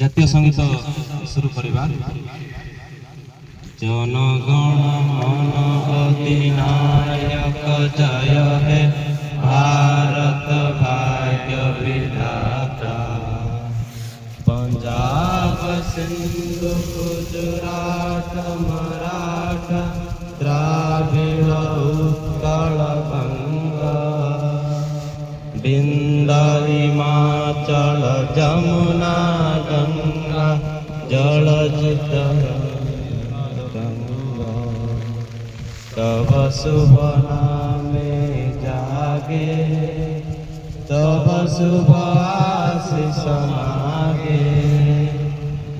जातीय संगीत शुरू करवा। जनगण मन अधिनायक जय हे भारत भाग्य विधाता। पंजाब सिंधु गुजरात मराठा द्राविड़ उत्कल गंगा। बिंदा हिमाचल जमुना गंगा जलजित गंगा। तब शुभ नामे जागे तब शुभ आशीष मागे।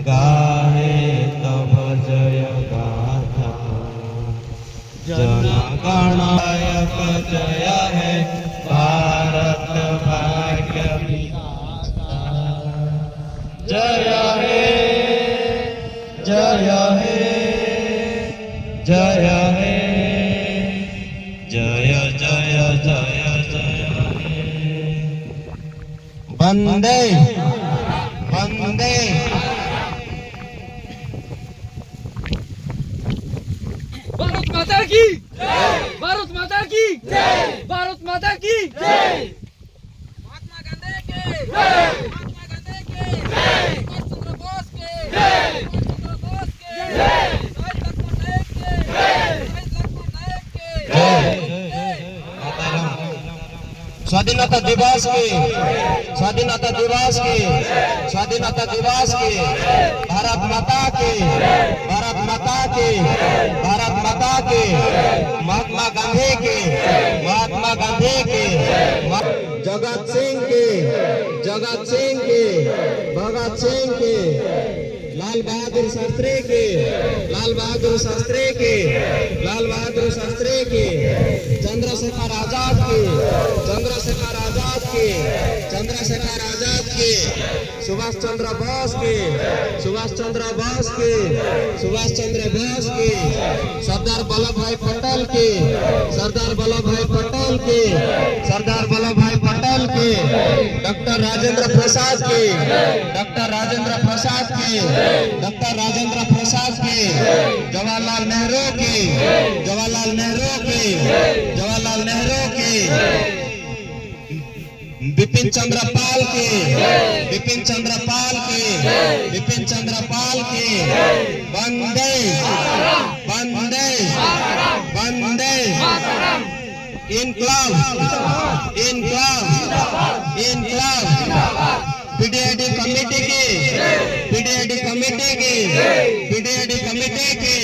गाहे तब जय गाथा। जनगण नायक जय हे भारत भाग्य विधाता। जय हे जय हे जय हे जय जय जय जय हे। वंदे वंदे भारत माता की भारत माता की भारत माता की महात्मा गांधी के महात्मा गांधी के सुभाष चंद्र बोस के सुभाष चंद्र बोस के शहीद लक्ष्मण नायक के शहीद लक्ष्मण नायक के। स्वाधीनता दिवस के स्वाधीनता दिवस के स्वाधीनता दिवस के भारत माता के भारत माता के भारत माता के महात्मा गांधी के महात्मा गांधी के जगत सिंह के जगत सिंह के भगत सिंह के लाल बहादुर शास्त्री के लाल बहादुर शास्त्री के लाल बहादुर शास्त्री के चंद्रशेखर आजाद के चंद्रशेखर आजाद के चंद्रशेखर आजाद के सुभाष चंद्र बोस के सुभाष चंद्र बोस के सुभाष चंद्र बोस के सरदार वल्लभ भाई पटेल के सरदार वल्लभ भाई पटेल के सरदार वल्लभ भाई पटेल के डॉक्टर राजेंद्र प्रसाद के डॉक्टर राजेंद्र प्रसाद के डॉक्टर राजेंद्र प्रसाद के जवाहरलाल नेहरू के जवाहरलाल नेहरू के जवाहरलाल नेहरू के बिपिन चंद्र पाल के बिपिन चंद्र पाल के बिपिन चंद्र पाल के वंदे वंदे वंदे इनकलाब इनकलाब इनकलाब। पीडीआईडी कमेटी के पीडीआईडी कमेटी के पीडीआईडी कमेटी के